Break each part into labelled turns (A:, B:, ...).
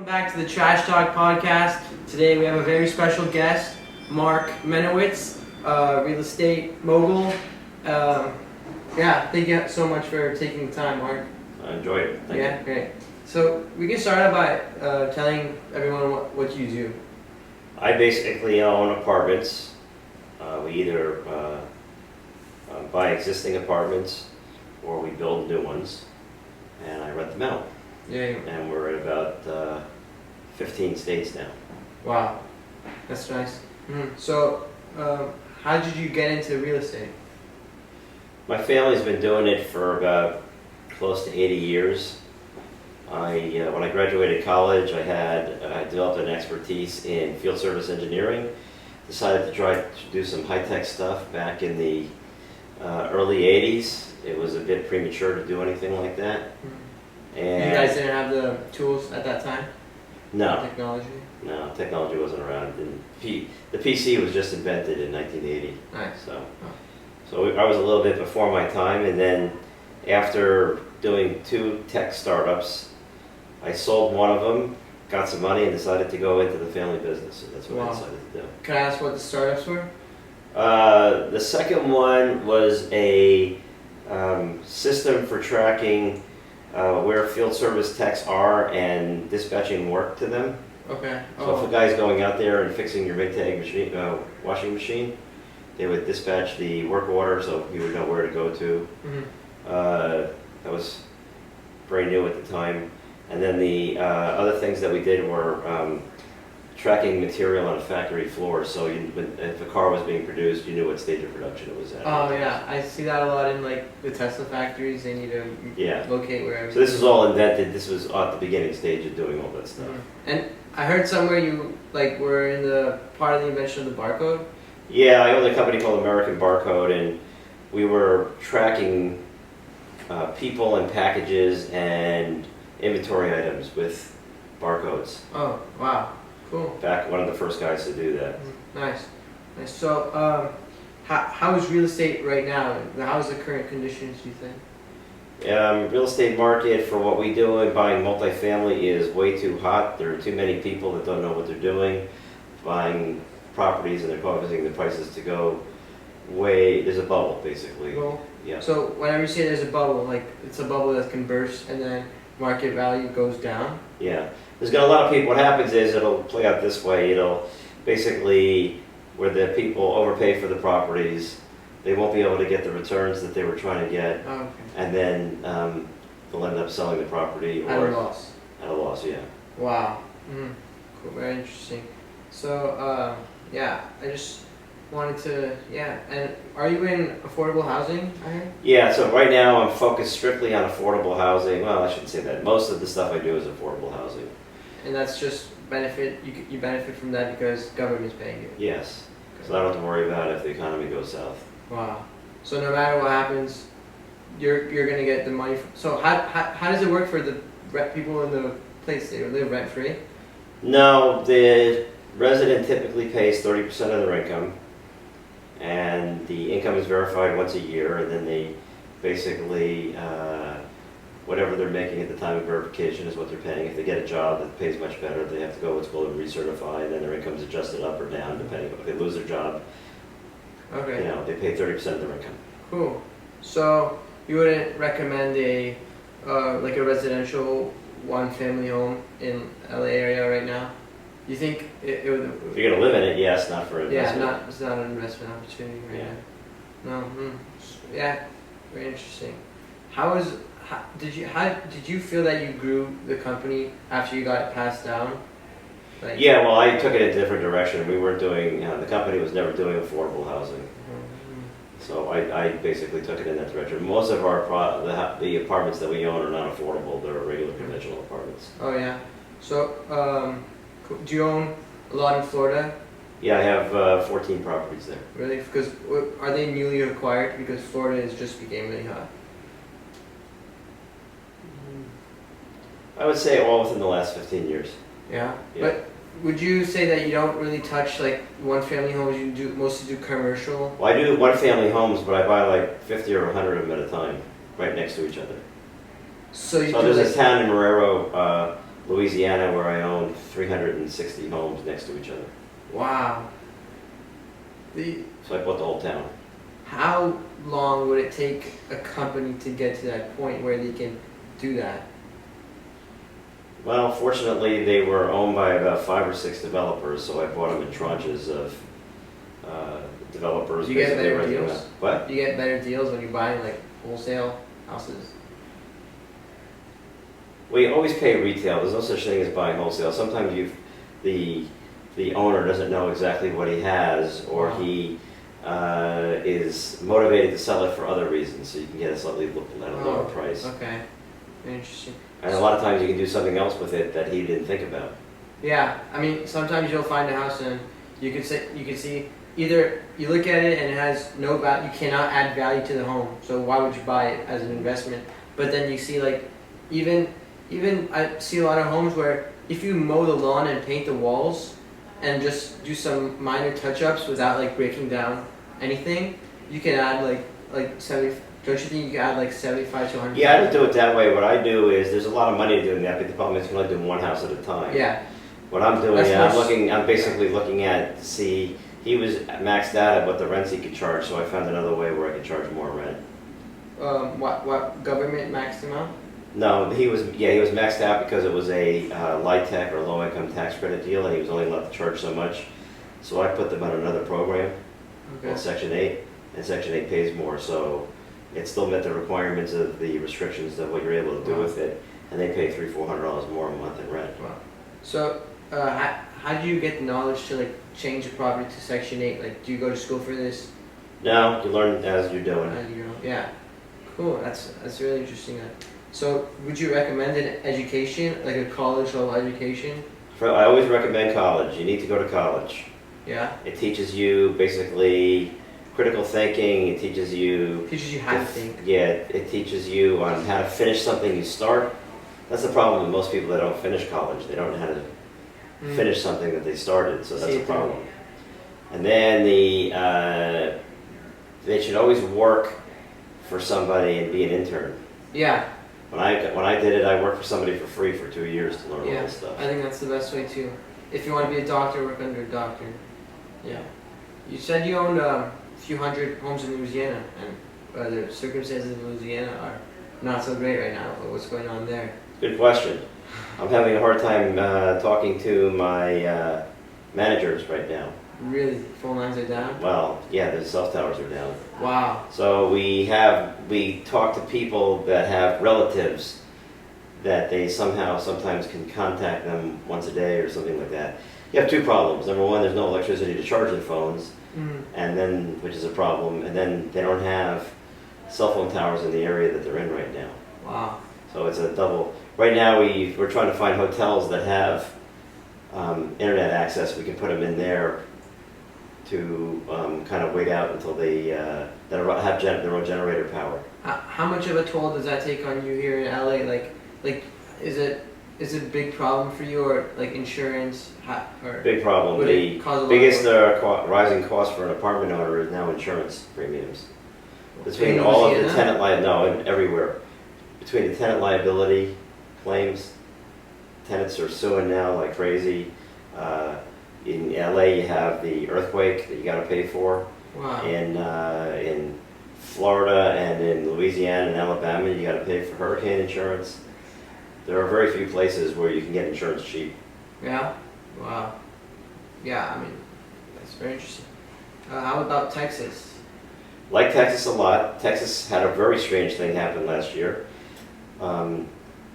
A: back to the Trash Talk podcast. Today we have a very special guest, Marc Menowitz, real estate mogul. Thank you so much for taking the time, Marc.
B: I enjoyed it. Thank you.
A: Great. So we can start out by telling everyone what you do.
B: I basically own apartments. We either buy existing apartments or we build new ones, and I rent them out.
A: Yeah.
B: And we're in about 15 states now.
A: Wow, that's nice. So, how did you get into real estate?
B: My family's been doing it for about close to 80 years. When I graduated college, I developed an expertise in field service engineering. Decided to try to do some high-tech stuff back in the early 80s. It was a bit premature to do anything like that. And
A: you guys didn't have the tools at that time?
B: No.
A: Technology?
B: No, technology wasn't around. And the PC was just invented in 1980.
A: Nice.
B: So I was a little bit before my time, and then after doing 2 tech startups, I sold one of them, got some money, and decided to go into the family business. So that's what I decided to do.
A: Can I ask what the startups were?
B: The second one was a system for tracking where field service techs are and dispatching work to them.
A: Okay.
B: So if a guy's going out there and fixing your Maytag machine, washing machine, they would dispatch the work order so you would know where to go to. That was very new at the time. And then the other things that we did were tracking material on a factory floor. So if a car was being produced, you knew what stage of production it was at.
A: Oh yeah, I see that a lot in like the Tesla factories. They need to locate wherever.
B: So this was all invented. This was at the beginning stage of doing all that stuff.
A: And I heard somewhere you were in the part of the invention of the barcode.
B: Yeah, I owned a company called American Barcode, and we were tracking people and packages and inventory items with barcodes.
A: Oh wow, cool.
B: Back one of the first guys to do that.
A: Nice. So, how is real estate right now? How is the current conditions, do you think?
B: Real estate market for what we do in buying multifamily is way too hot. There are too many people that don't know what they're doing, buying properties, and they're causing the prices to go way. There's a bubble, basically.
A: Well,
B: yeah.
A: So whenever you say there's a bubble, like it's a bubble that can burst and then market value goes down.
B: Yeah, there's got a lot of people. What happens is it'll play out this way. It'll basically where the people overpay for the properties, they won't be able to get the returns that they were trying to get, and then they'll end up selling the property or
A: at a loss.
B: At a loss, yeah.
A: Wow. Cool. Very interesting. So I just wanted to And are you in affordable housing? I heard?
B: Yeah. So right now I'm focused strictly on affordable housing. Well, I shouldn't say that. Most of the stuff I do is affordable housing.
A: And that's just benefit. You benefit from that because government's paying you.
B: Yes. So I don't have to worry about if the economy goes south.
A: Wow. So no matter what happens, you're gonna get the money. So how does it work for the people in the place? They live rent free?
B: No, the resident typically pays 30% of their income, and the income is verified once a year, and then they basically whatever they're making at the time of verification is what they're paying. If they get a job that pays much better, they have to go what's called a recertify, and then their income's adjusted up or down depending if they lose their job.
A: Okay.
B: They pay 30% of their income.
A: Cool. So you wouldn't recommend a residential one-family home in LA area right now? You think it would?
B: If you're gonna live in it, yes, not for investment.
A: Yeah, it's not an investment opportunity right now. No. Yeah. Very interesting. Did you feel that you grew the company after you got it passed down?
B: Yeah, well, I took it a different direction. We weren't doing, the company was never doing affordable housing. So I basically took it in that direction. Most of the apartments that we own are not affordable. They're regular conventional apartments.
A: Oh, yeah. So, do you own a lot in Florida?
B: Yeah, I have 14 properties there.
A: Really? Because are they newly acquired? Because Florida has just became really hot.
B: I would say all within the last 15 years.
A: Yeah. But would you say that you don't really touch like one-family homes? You mostly do commercial.
B: Well, I do one-family homes, but I buy like 50 or 100 of them at a time, right next to each other.
A: So
B: there's a town in Marrero Louisiana, where I own 360 homes next to each other.
A: Wow.
B: So I bought the whole town.
A: How long would it take a company to get to that point where they can do that?
B: Well, fortunately, they were owned by about 5 or 6 developers, so I bought them in tranches of developers.
A: Do you get
B: basically
A: better
B: renting them
A: deals?
B: out. What?
A: Do you get better deals when you're buying like wholesale houses?
B: We always pay retail. There's no such thing as buying wholesale. Sometimes the owner doesn't know exactly what he has, or he is motivated to sell it for other reasons, so you can get a slightly at a lower price.
A: Okay, interesting.
B: And a lot of times you can do something else with it that he didn't think about.
A: Yeah, I mean sometimes you'll find a house and you can see either you look at it and it has no value, you cannot add value to the home, so why would you buy it as an investment? But then you see like even I see a lot of homes where if you mow the lawn and paint the walls and just do some minor touch-ups without like breaking down anything, you can add like 70. Don't you think you can add like 75 to 100?
B: Yeah, I don't do it that way. What I do is there's a lot of money doing that, but the problem is you can only do one house at a time.
A: Yeah.
B: What I'm doing, I'm basically looking at to see. He was maxed out at what the rents he could charge, so I found another way where I could charge more rent.
A: What government maxed him out?
B: No, he was maxed out because it was a light tech or low income tax credit deal, and he was only allowed to charge so much. So I put them on another program called Section 8, and Section 8 pays more, so it still met the requirements of the restrictions of what you're able to do with it, and they pay $300-400 more a month in rent.
A: Wow. So how do you get the knowledge to like change a property to Section 8? Like, do you go to school for this?
B: No, you learn as you're doing.
A: Yeah. Cool. That's really interesting. So, would you recommend an education, like a college level education?
B: I always recommend college. You need to go to college.
A: Yeah.
B: It teaches you basically critical thinking. It teaches you
A: how to think.
B: Yeah, it teaches you on how to finish something you start. That's the problem with most people that don't finish college. They don't know how to finish something that they started, so that's a problem. And then they should always work for somebody and be an intern.
A: Yeah.
B: When I did it, I worked for somebody for free for 2 years to learn all this stuff.
A: I think that's the best way too. If you want to be a doctor, work under a doctor. Yeah. You said you owned a few hundred homes in Louisiana, and the circumstances in Louisiana are not so great right now. What's going on there?
B: Good question. I'm having a hard time talking to my managers right now.
A: Really? Phone lines are down?
B: Well, yeah, the cell towers are down.
A: Wow.
B: So we talk to people that have relatives that they sometimes can contact them once a day or something like that. You have 2 problems. Number one, there's no electricity to charge their phones, and then which is a problem. And then they don't have cell phone towers in the area that they're in right now.
A: Wow.
B: So it's a double. Right now we're trying to find hotels that have internet access. We can put them in there to kind of wait out until they have their own generator power.
A: How much of a toll does that take on you here in LA? Like, is it a big problem for you, or like insurance?
B: Big problem. The biggest rising cost for an apartment owner is now insurance premiums. Between all of the tenant everywhere. Between the tenant liability claims, tenants are suing now like crazy. In LA, you have the earthquake that you got to pay for.
A: Wow.
B: In Florida and in Louisiana and Alabama, you got to pay for hurricane insurance. There are very few places where you can get insurance cheap.
A: Yeah. Wow. Yeah, I mean, that's very interesting. How about Texas?
B: Like Texas a lot. Texas had a very strange thing happen last year.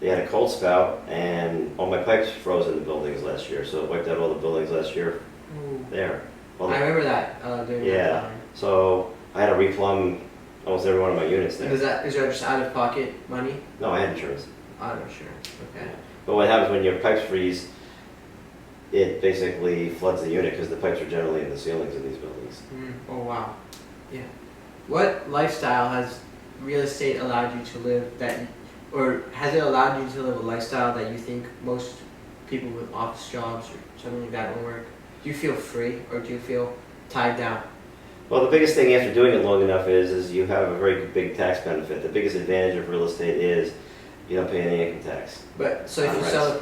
B: They had a cold spout, and all my pipes froze in the buildings last year, so it wiped out all the buildings last year.
A: Ooh.
B: There.
A: Well, I remember that during that time.
B: So I had to replumb almost every one of my units there.
A: Is that just out of pocket money?
B: No, I had insurance.
A: Auto insurance. Okay.
B: But what happens when your pipes freeze? It basically floods the unit because the pipes are generally in the ceilings in these buildings.
A: Oh wow. Yeah. What lifestyle has real estate allowed you to live or has it allowed you to live a lifestyle that you think most people with office jobs or something like that won't work? Do you feel free, or do you feel tied down?
B: Well, the biggest thing after doing it long enough is you have a very big tax benefit. The biggest advantage of real estate is you don't pay any income tax.
A: But so if you sell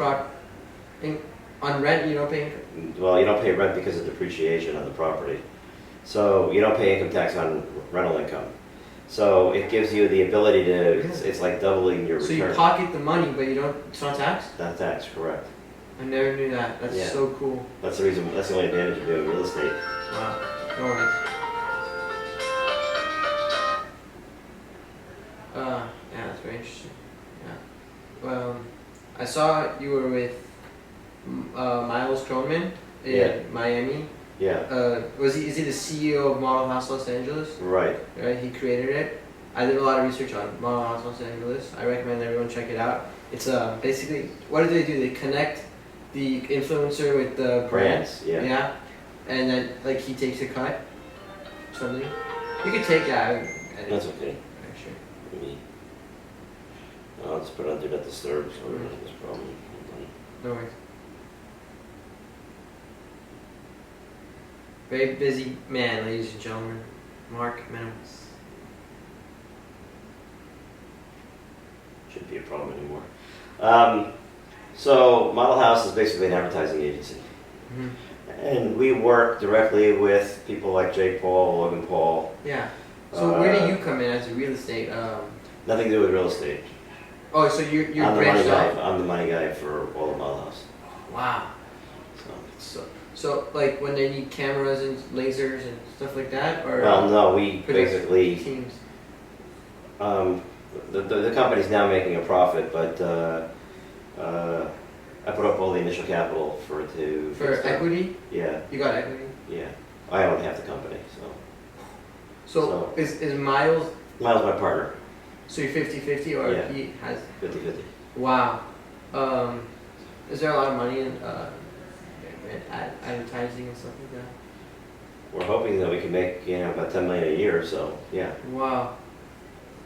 A: On rent, you don't pay income?
B: Well, you don't pay rent because of depreciation on the property. So you don't pay income tax on rental income. So it gives you the ability to, it's like doubling your
A: So
B: return.
A: you pocket the money, but you don't, it's not taxed?
B: Not tax, correct.
A: I never knew that. That's
B: Yeah.
A: so cool.
B: That's the reason, that's the only advantage of doing real estate.
A: Wow. No worries. Yeah, that's very interesting. Yeah. I saw you were with Miles Kronman in
B: Yeah.
A: Miami.
B: Yeah,
A: Is he the CEO of Model House Los Angeles?
B: right.
A: Right, he created it. I did a lot of research on Model House Los Angeles. I recommend everyone check it out. It's basically, what do? They connect the influencer with the
B: Brands, yeah.
A: Yeah, and then like he takes a cut. Something. You could take that.
B: That's okay.
A: Sure.
B: Let me, I'll just put it on Do Not Disturb so we don't have this problem. Hold on.
A: No worries. Very busy man, ladies and gentlemen. Marc Menowitz.
B: Shouldn't be a problem anymore. So Model House is basically an advertising agency.
A: Mm-hmm.
B: And we work directly with people like Jake Paul, Logan Paul.
A: Yeah. So where do you come in as a real estate?
B: Nothing to do with real estate.
A: Oh, so you're
B: I'm the money
A: branched
B: guy.
A: off.
B: I'm the money guy for all of Model House.
A: Wow. So like when they need cameras and lasers and stuff like that, or
B: Well, no, we basically
A: teams.
B: The company's now making a profit, but I put up all the initial capital for it to
A: For
B: fix that.
A: equity?
B: Yeah,
A: You got equity.
B: yeah. I own half the company, so
A: So is Miles?
B: Miles my partner,
A: So you're 50-50 or
B: Yeah.
A: he has?
B: 50-50.
A: Wow. Is there a lot of money in advertising and stuff like that?
B: We're hoping that we can make about $10 million a year. So yeah.
A: Wow.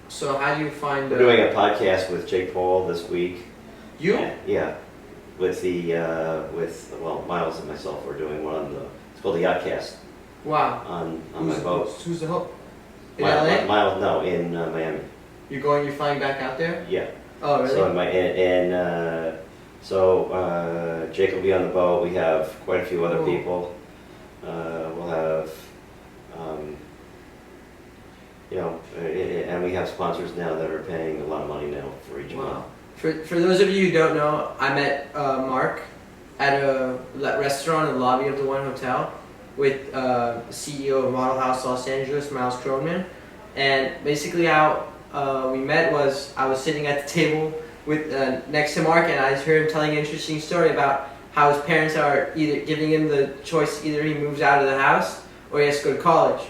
A: So how do you find?
B: We're doing a podcast with Jake Paul this week.
A: You?
B: Yeah. With Miles and myself, we're doing one on it's called the Yachtcast
A: Wow.
B: on my boat.
A: Who's the host? In LA?
B: Miles, no, in Miami.
A: You're flying back out there?
B: Yeah.
A: Oh, really?
B: So Jake will be on the boat. We have quite a few other
A: Cool.
B: people. We'll have, and we have sponsors now that are paying a lot of money now for each month.
A: Wow. For those of you who don't know, I met Mark at a restaurant in the lobby of the One Hotel with CEO of Model House Los Angeles, Miles Kronman. And basically how we met was I was sitting at the table with next to Mark, and I heard him telling an interesting story about how his parents are either giving him the choice, either he moves out of the house or he has to go to college.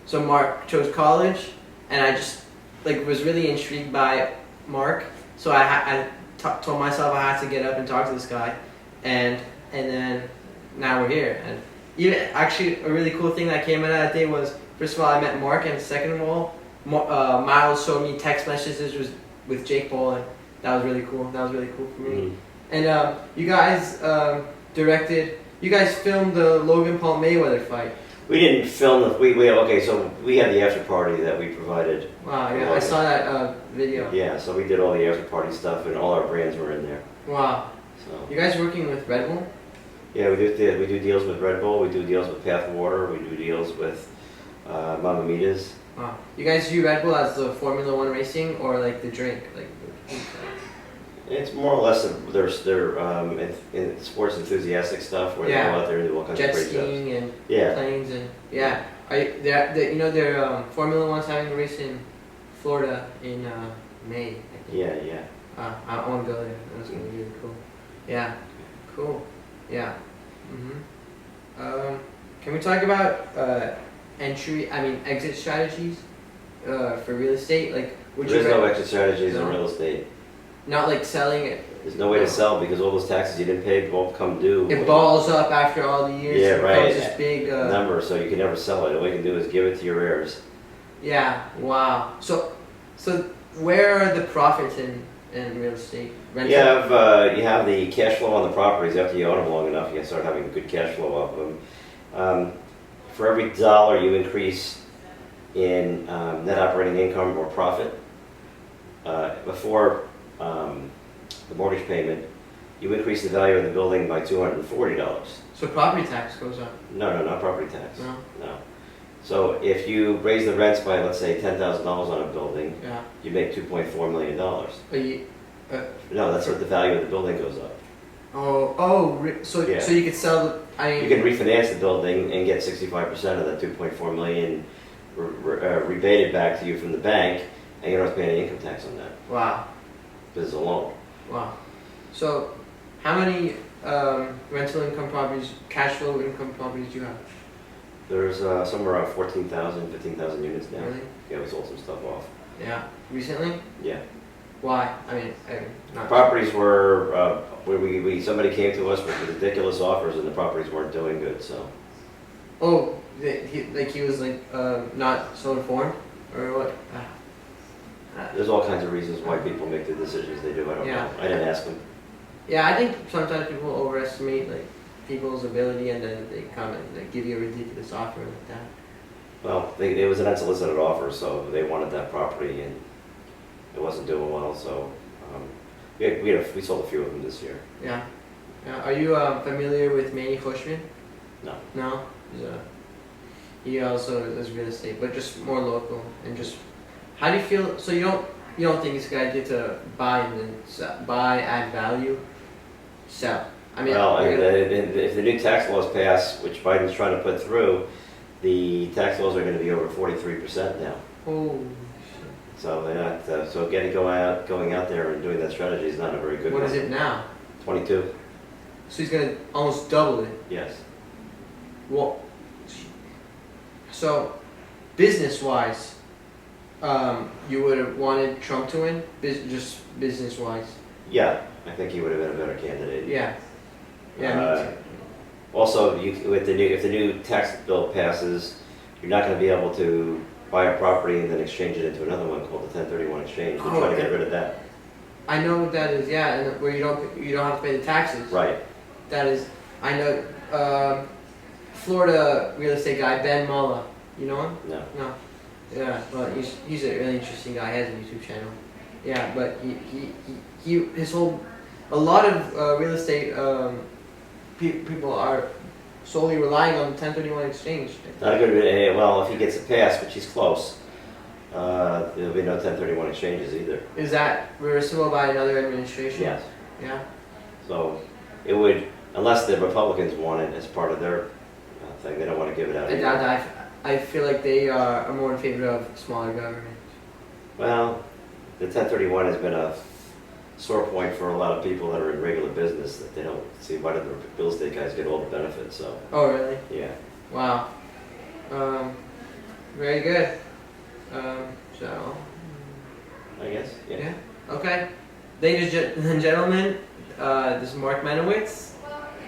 A: So Mark chose college, and I just was really intrigued by Mark. So I told myself I had to get up and talk to this guy, and then now we're here. And even actually a really cool thing that came out of that day was, first of all, I met Mark, and second of all, Miles showed me text messages with Jake Paul, and that was really cool. That was really cool for me.
B: Mm-hmm.
A: And you guys you guys filmed the Logan Paul Mayweather fight.
B: We didn't film so we had the after party that we provided.
A: Wow, yeah, I saw that video.
B: Yeah, so we did all the after party stuff, and all our brands were in there.
A: Wow.
B: So
A: You guys working with Red Bull?
B: yeah, we do deals with Red Bull, we do deals with Path Water, we do deals with Mamma Mia's.
A: Wow. You guys view Red Bull as the Formula One racing or like the drink?
B: It's more or less their in sports enthusiastic stuff where they go out there and do all kinds of
A: jet
B: great stuff.
A: skiing and
B: Yeah.
A: planes and they're Formula One's having a race in Florida in May. I think.
B: Yeah.
A: I want to go there. That's gonna be really cool. Yeah. Cool. Yeah. Can we talk about exit strategies for real estate? Like, would
B: There's
A: you
B: no exit strategies in
A: No.
B: real estate.
A: not like selling it?
B: There's no way to sell because all those taxes you didn't pay won't come due.
A: It balls up after all the years.
B: Yeah,
A: it
B: right.
A: becomes this big
B: number, so you can never sell it. All you can do is give it to your heirs.
A: Yeah. Wow. So where are the profits in real estate? Rental?
B: You have the cash flow on the properties after you own them long enough. You start having good cash flow off of them. For every dollar you increase in net operating income or profit before the mortgage payment, you increase the value of the building by $240.
A: So property tax goes up.
B: No, not property tax.
A: No.
B: No. So if you raise the rents by, let's say, $10,000 on a building,
A: Yeah.
B: you make $2.4 million.
A: No,
B: that's what the value of the building goes up.
A: So
B: Yeah.
A: so you could sell the.
B: You can refinance the building and get 65% of that $2.4 million rebated back to you from the bank, and you don't have to pay any income tax on that.
A: Wow.
B: Because it's a loan.
A: Wow. So, how many rental income properties, cash flow income properties do you have?
B: There's somewhere around 14,000, 15,000 units now.
A: Really?
B: Yeah, we sold some stuff off.
A: Yeah. Recently?
B: Yeah.
A: Why? I mean, not.
B: Properties were where somebody came to us with ridiculous offers, and the properties weren't doing good. So.
A: Oh, he was not so informed, or what?
B: There's all kinds of reasons why people make the decisions they do. I don't know. I didn't ask them.
A: Yeah, I think sometimes people overestimate people's ability, and then they come and they give you a ridiculous offer like that.
B: Well, it was an unsolicited offer, so they wanted that property, and it wasn't doing well. So we sold a few of them this year.
A: Yeah. Are you familiar with Manny Cushman?
B: No.
A: No. He also does real estate, but just more local and just. How do you feel? So you don't think it's a good idea to buy and then buy, add value, sell? I mean,
B: well, if the new tax laws pass, which Biden's trying to put through, the tax laws are going to be over 43% now.
A: Oh.
B: So they're not. So going out there and doing that strategy is not a very good one.
A: What is it now?
B: 22.
A: So he's gonna almost double it.
B: Yes.
A: Well, so business-wise. You would have wanted Trump to win, just business-wise.
B: Yeah, I think he would have been a better candidate.
A: Yeah. Yeah.
B: Also, if the new tax bill passes, you're not going to be able to buy a property and then exchange it into another one called the 1031 exchange. They're trying to get rid of that.
A: I know what that is. Yeah, and where you don't have to pay the taxes.
B: Right.
A: That is, I know. Florida real estate guy Ben Mulla. You know him?
B: No.
A: No. Yeah, well, he's a really interesting guy. He has a YouTube channel. Yeah, but a lot of real estate people are solely relying on the 1031 exchange.
B: Not a good. Well, if he gets it passed, which he's close, there'll be no 1031 exchanges either.
A: Is that reversible by another administration?
B: Yes.
A: Yeah.
B: So it would, unless the Republicans want it as part of their thing, they don't want to give it out.
A: I feel like they are more in favor of smaller government.
B: Well, the 1031 has been a sore point for a lot of people that are in regular business, that they don't see why do the real estate guys get all the benefits. So.
A: Oh really?
B: Yeah.
A: Wow. Very good. So.
B: I guess. Yeah.
A: Yeah. Okay. Ladies and gentlemen, this is Marc Menowitz.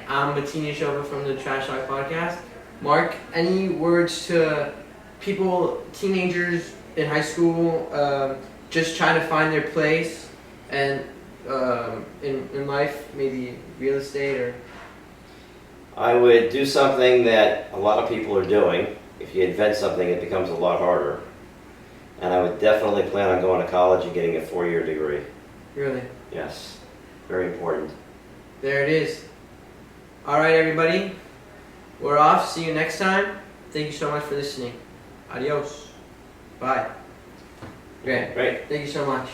A: I'm a teenage over from the Trash Talk Podcast. Mark, any words to people, teenagers in high school, just trying to find their place and in life, maybe real estate or?
B: I would do something that a lot of people are doing. If you invent something, it becomes a lot harder. And I would definitely plan on going to college and getting a 4-year degree.
A: Really?
B: Yes. Very important.
A: There it is. All right, everybody. We're off. See you next time. Thank you so much for listening. Adios. Bye. Great.
B: Great.
A: Thank you so much.